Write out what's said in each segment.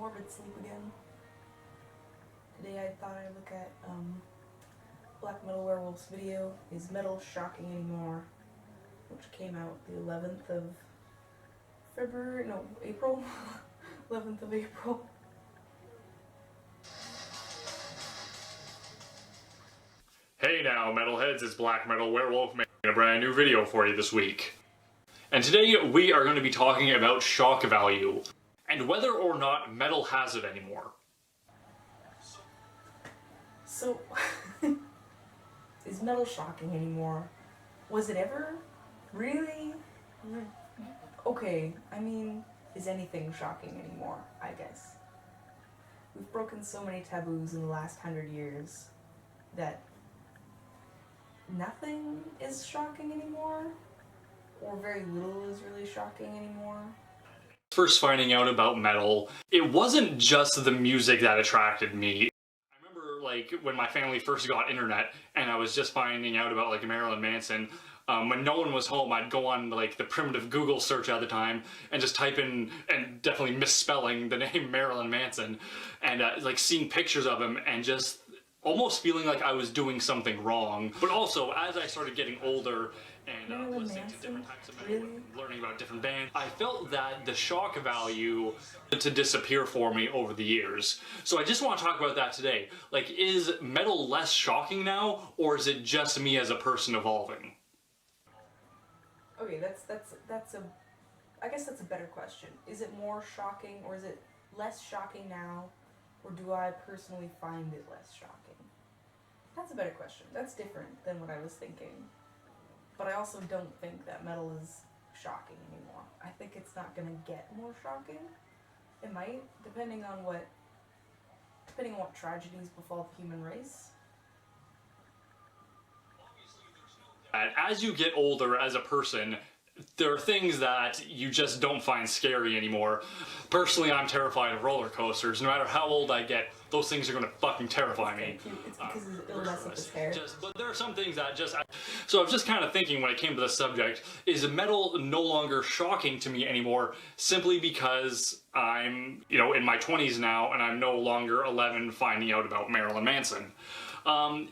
morbid sleep again. Today I thought I'd look at Blackmetal Werewolf's video, Is Metal Shocking Anymore? Which came out the 11th of April? 11th of April. Hey now, metalheads, it's Blackmetal Werewolf making a brand new video for you this week. And today we are going to be talking about shock value, and whether or not metal has it anymore. So, is metal shocking anymore? Was it ever? Really? Okay, I mean, is anything shocking anymore, I guess? We've broken so many taboos in the last 100 years that nothing is shocking anymore, or very little is really shocking anymore. First finding out about metal, it wasn't just the music that attracted me. I remember like when my family first got internet and I was just finding out about like Marilyn Manson. When no one was home, I'd go on like the primitive Google search at the time and just type in, and definitely misspelling the name Marilyn Manson, and like seeing pictures of him and just almost feeling like I was doing something wrong. But also, as I started getting older and listening to different types of metal, and learning about different bands, I felt that the shock value to disappear for me over the years. So I just want to talk about that today. Like, is metal less shocking now, or is it just me as a person evolving? Okay, I guess that's a better question. Is it more shocking, or is it less shocking now, or do I personally find it less shocking? That's a better question. That's different than what I was thinking. But I also don't think that metal is shocking anymore. I think it's not going to get more shocking. It might, depending on what tragedies befall the human race. As you get older as a person, there are things that you just don't find scary anymore. Personally, I'm terrified of roller coasters. No matter how old I get, those things are going to fucking terrify me. It's because it'll mess up his hair. But there are some things that just... So I was just kind of thinking when it came to this subject, is metal no longer shocking to me anymore simply because I'm, in my 20s now and I'm no longer 11 finding out about Marilyn Manson?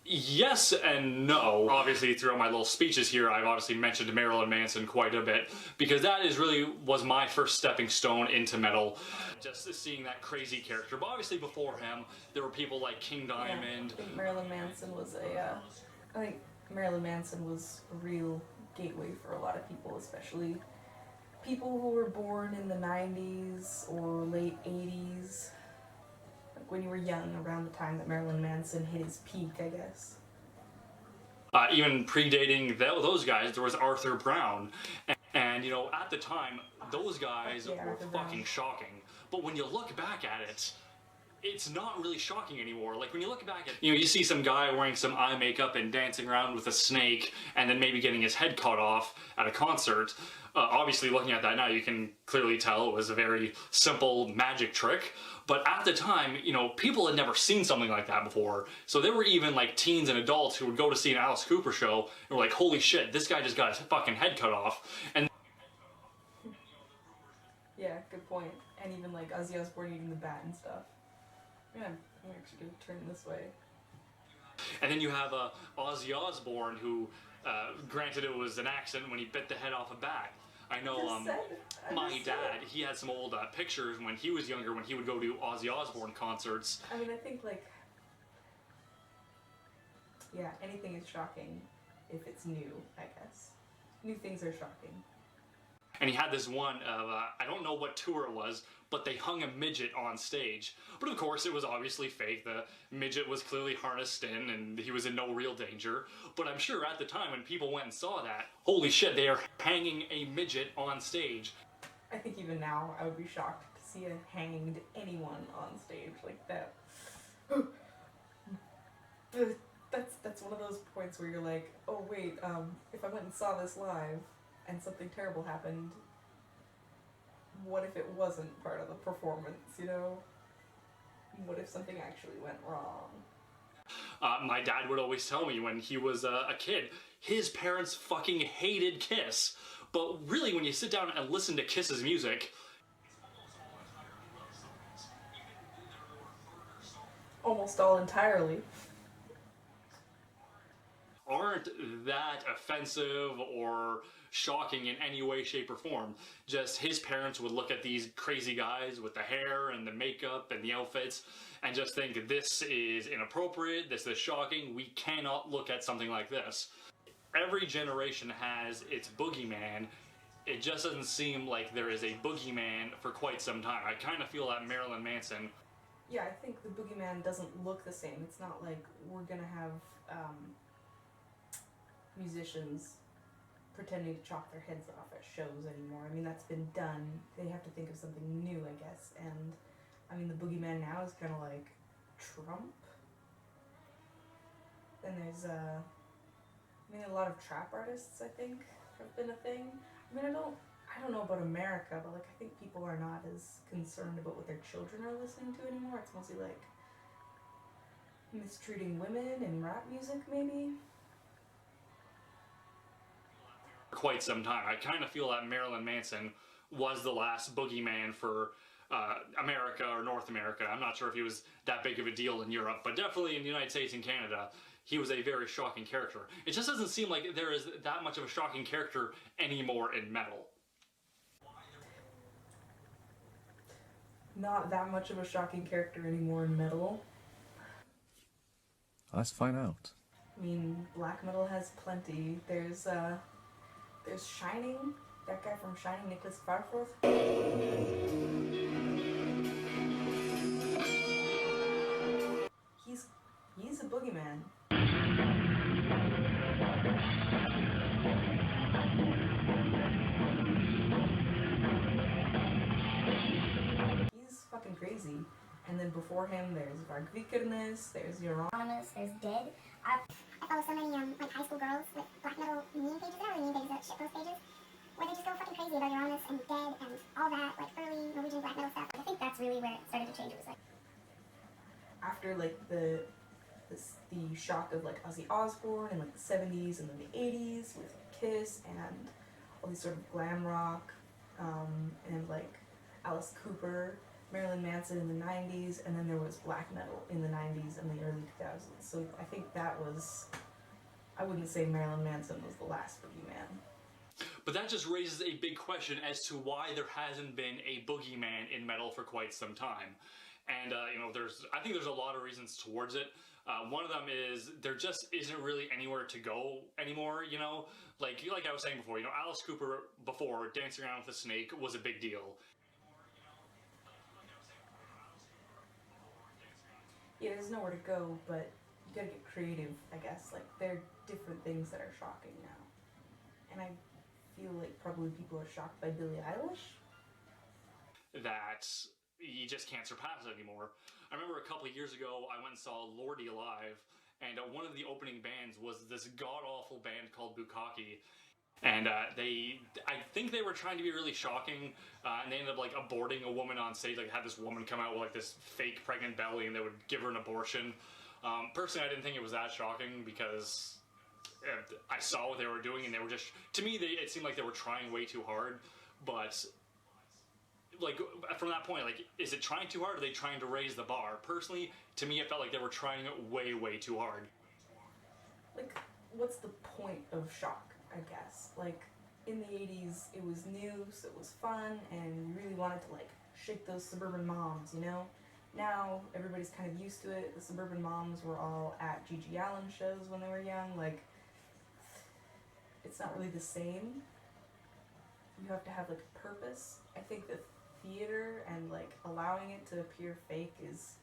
Yes and no. Obviously, throughout my little speeches here, I've obviously mentioned Marilyn Manson quite a bit, because that was my first stepping stone into metal. Just seeing that crazy character. But obviously before him, there were people like King Diamond. I think Marilyn Manson was a real gateway for a lot of people, especially people who were born in the 90s or late 80s. When you were young, around the time that Marilyn Manson hit his peak, I guess. Even predating those guys, there was Arthur Brown. And at the time, those guys were fucking shocking. But when you look back at it, it's not really shocking anymore. Like, when you look back at you see some guy wearing some eye makeup and dancing around with a snake and then maybe getting his head cut off at a concert. Obviously, looking at that now, you can clearly tell it was a very simple magic trick. But at the time, people had never seen something like that before. So there were even like teens and adults who would go to see an Alice Cooper show and were like, holy shit, this guy just got his fucking head cut off. And yeah, good point. And even like Ozzy Osbourne eating the bat and stuff. Yeah, I'm actually going to turn this way. And then you have Ozzy Osbourne, who, granted it was an accident when he bit the head off a bat. I know my dad, he had some old pictures when he was younger, when he would go to Ozzy Osbourne concerts. I mean, I think yeah, anything is shocking if it's new, I guess. New things are shocking. And he had this one of, I don't know what tour it was, but they hung a midget on stage. But of course, it was obviously fake. The midget was clearly harnessed in, and he was in no real danger. But I'm sure at the time when people went and saw that, holy shit, they are hanging a midget on stage. I think even now, I would be shocked to see a hanged anyone on stage like that. That's one of those points where you're like, oh wait, if I went and saw this live, and something terrible happened, what if it wasn't part of the performance, What if something actually went wrong? My dad would always tell me when he was a kid, his parents fucking hated Kiss. But really, when you sit down and listen to Kiss's music, almost all entirely. Aren't that offensive or shocking in any way, shape, or form. Just his parents would look at these crazy guys with the hair and the makeup and the outfits and just think, this is inappropriate, this is shocking, we cannot look at something like this. Every generation has its boogeyman. It just doesn't seem like there is a boogeyman for quite some time. I kind of feel that Marilyn Manson. Yeah, I think the boogeyman doesn't look the same. It's not like we're gonna have musicians pretending to chop their heads off at shows anymore. I mean, that's been done. They have to think of something new, I guess. And I mean, the boogeyman now is kind of like Trump. Then there's a lot of trap artists, I think, have been a thing. I mean, I don't know about America, but like I think people are not as concerned about what their children are listening to anymore. It's mostly like mistreating women and rap music, maybe. Quite some time. I kind of feel that Marilyn Manson was the last boogeyman for America or North America. I'm not sure if he was that big of a deal in Europe, but definitely in the United States and Canada, he was a very shocking character. It just doesn't seem like there is that much of a shocking character anymore in metal. Not that much of a shocking character anymore in metal. Let's find out. I mean, black metal has plenty. There's Shining, that guy from Shining, Nicholas Farforth. He's a boogeyman. He's fucking crazy. And then before him, there's Vargvikernes, there's Anonymous, there's Dead. I follow so many like high school girls with black metal meme pages. They're not really meme pages, shitpost pages, where they just go fucking crazy about Uranus and Dead and all that, like early Norwegian black metal stuff. I think that's really where it started to change. It was like after like the shock of like Ozzy Osbourne in like the 70s and then the 80s with Kiss and all these sort of glam rock, and like Alice Cooper, Marilyn Manson in the 90s, and then there was black metal in the 90s and the early 2000s. So I think that was, I wouldn't say Marilyn Manson was the last boogeyman. But that just raises a big question as to why there hasn't been a boogeyman in metal for quite some time. And, I think there's a lot of reasons towards it. One of them is there just isn't really anywhere to go anymore, you know? Like I was saying before, Alice Cooper before, dancing around with a snake was a big deal. Yeah, there's nowhere to go, but you gotta get creative, I guess. Like, there are different things that are shocking now. And I feel like probably people are shocked by Billie Eilish. That you just can't surpass it anymore. I remember a couple of years ago, I went and saw Lordi live, and one of the opening bands was this god-awful band called Bukkake. And I think they were trying to be really shocking, and they ended up like aborting a woman on stage. Like had this woman come out with like this fake pregnant belly, and they would give her an abortion. Personally, I didn't think it was that shocking because I saw what they were doing, and they were just, to me, it seemed like they were trying way too hard. But like from that point, like, is it trying too hard? Or are they trying to raise the bar? Personally, to me, it felt like they were trying way, way too hard. Like, what's the point of shock? I guess. Like, in the 80s, it was new, so it was fun, and you really wanted to, like, shake those suburban moms, you know? Now, everybody's kind of used to it. The suburban moms were all at G.G. Allen shows when they were young. Like, it's not really the same. You have to have, like, a purpose. I think that theater and, like, allowing it to appear fake is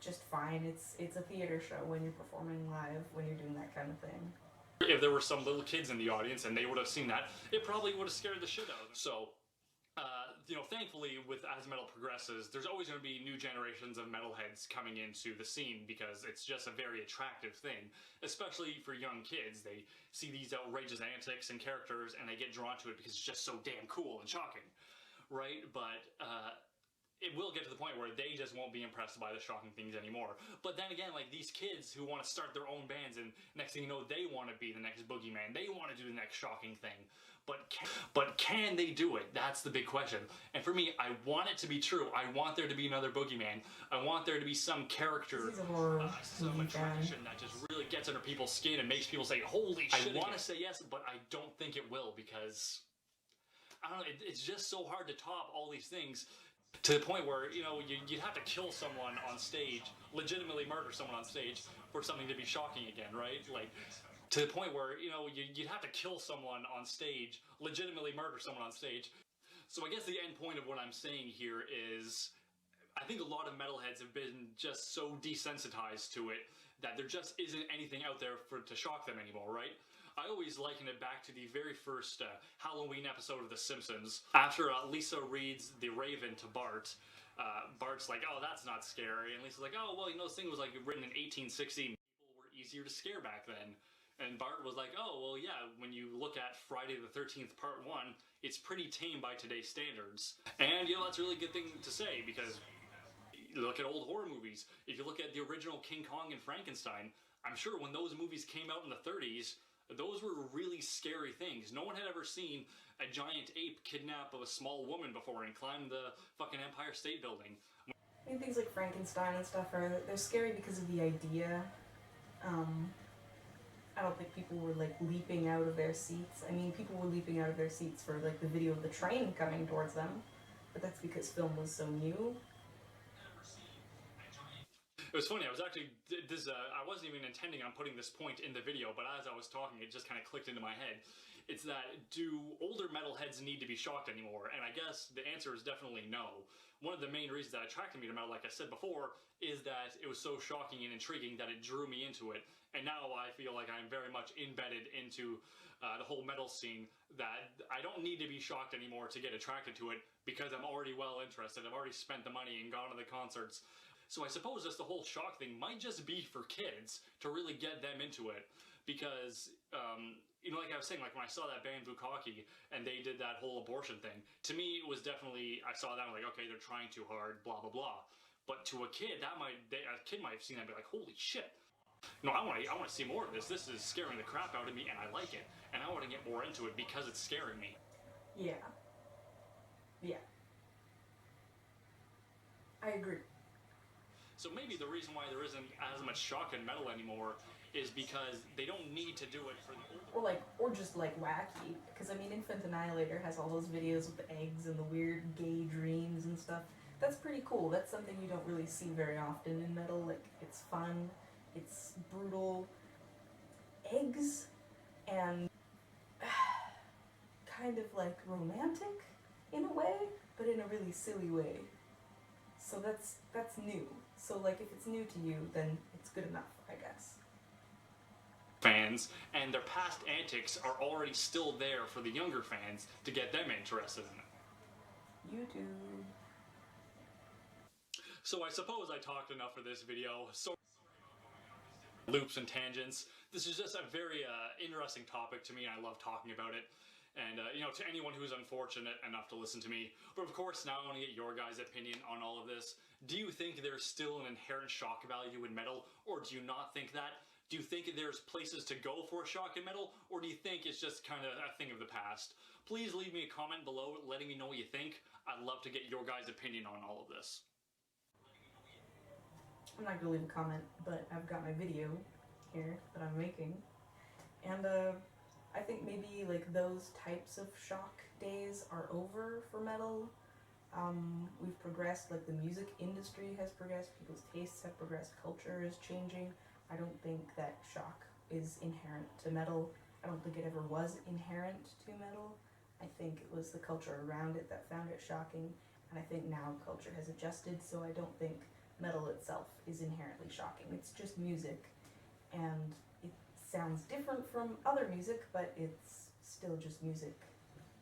just fine. It's a theater show when you're performing live, when you're doing that kind of thing. If there were some little kids in the audience and they would have seen that, it probably would have scared the shit out of them. So, thankfully, as metal progresses, there's always going to be new generations of metalheads coming into the scene because it's just a very attractive thing, especially for young kids. They see these outrageous antics and characters and they get drawn to it because it's just so damn cool and shocking, right? But it will get to the point where they just won't be impressed by the shocking things anymore. But then again, like these kids who want to start their own bands, and next thing you know, they want to be the next boogeyman. They want to do the next shocking thing. But can they do it? That's the big question. And for me, I want it to be true. I want there to be another boogeyman. I want there to be some character, some attraction that just really gets under people's skin and makes people say, "Holy shit!" I want to say yes, but I don't think it will, because I don't know. It's just so hard to top all these things. To the point where, you know, you'd have to kill someone on stage, legitimately murder someone on stage for something to be shocking again, right? Like, to the point where, you know, you'd have to kill someone on stage, legitimately murder someone on stage. So I guess the end point of what I'm saying here is, I think a lot of metalheads have been just so desensitized to it that there just isn't anything out there to shock them anymore, right? I always liken it back to the very first Halloween episode of The Simpsons. After Lisa reads The Raven to Bart, Bart's like, "Oh, that's not scary." And Lisa's like, "Oh, well, you know, this thing was like written in 1860. People were easier to scare back then." And Bart was like, "Oh, well, yeah, when you look at Friday the 13th Part 1, it's pretty tame by today's standards." And, you know, that's a really good thing to say, because you look at old horror movies. If you look at the original King Kong and Frankenstein, I'm sure when those movies came out in the 30s, those were really scary things. No one had ever seen a giant ape kidnap a small woman before and climb the fucking Empire State Building. I mean, things like Frankenstein and stuff they're scary because of the idea. I don't think people were like leaping out of their seats. I mean, people were leaping out of their seats for like the video of the train coming towards them, but that's because film was so new. It was funny, I was actually, I wasn't even intending on putting this point in the video, but as I was talking, it just kind of clicked into my head. It's that, do older metalheads need to be shocked anymore? And I guess the answer is definitely no. One of the main reasons that attracted me to metal, like I said before, is that it was so shocking and intriguing that it drew me into it. And now I feel like I'm very much embedded into the whole metal scene, that I don't need to be shocked anymore to get attracted to it, because I'm already well interested. I've already spent the money and gone to the concerts. So I suppose this the whole shock thing might just be for kids to really get them into it, because you know, like I was saying, like when I saw that band Bukkake and they did that whole abortion thing, to me it was definitely, I saw that and like, okay, they're trying too hard, blah blah blah. But to a kid, a kid might have seen that and be like, holy shit, no, I want to see more of this. This is scaring the crap out of me, and I like it, and I want to get more into it because it's scaring me. Yeah. I agree. So maybe the reason why there isn't as much shock in metal anymore is because they don't need to do it for the older. Or just like wacky, because I mean, Infant Annihilator has all those videos with the eggs and the weird gay dreams and stuff. That's pretty cool. That's something you don't really see very often in metal. Like, it's fun, it's brutal. Eggs and kind of like romantic in a way, but in a really silly way. So that's new. So like, if it's new to you, then it's good enough, I guess. Fans, and their past antics are already still there for the younger fans to get them interested in it. YouTube. So I suppose I talked enough for this video. So loops and tangents. This is just a very interesting topic to me, and I love talking about it. And, you know, to anyone who's unfortunate enough to listen to me. But of course, now I want to get your guys' opinion on all of this. Do you think there's still an inherent shock value in metal, or do you not think that? Do you think there's places to go for a shock in metal, or do you think it's just kind of a thing of the past? Please leave me a comment below letting me know what you think. I'd love to get your guys' opinion on all of this. I'm not gonna leave a comment, but I've got my video here that I'm making. And, I think maybe like those types of shock days are over for metal. We've progressed, like the music industry has progressed, people's tastes have progressed, culture is changing. I don't think that shock is inherent to metal. I don't think it ever was inherent to metal. I think it was the culture around it that found it shocking, and I think now culture has adjusted, so I don't think metal itself is inherently shocking. It's just music, and it sounds different from other music, but it's still just music.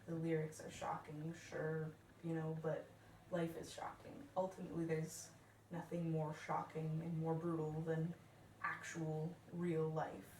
The lyrics are shocking, sure, you know, but life is shocking. Ultimately, there's nothing more shocking and more brutal than actual real life.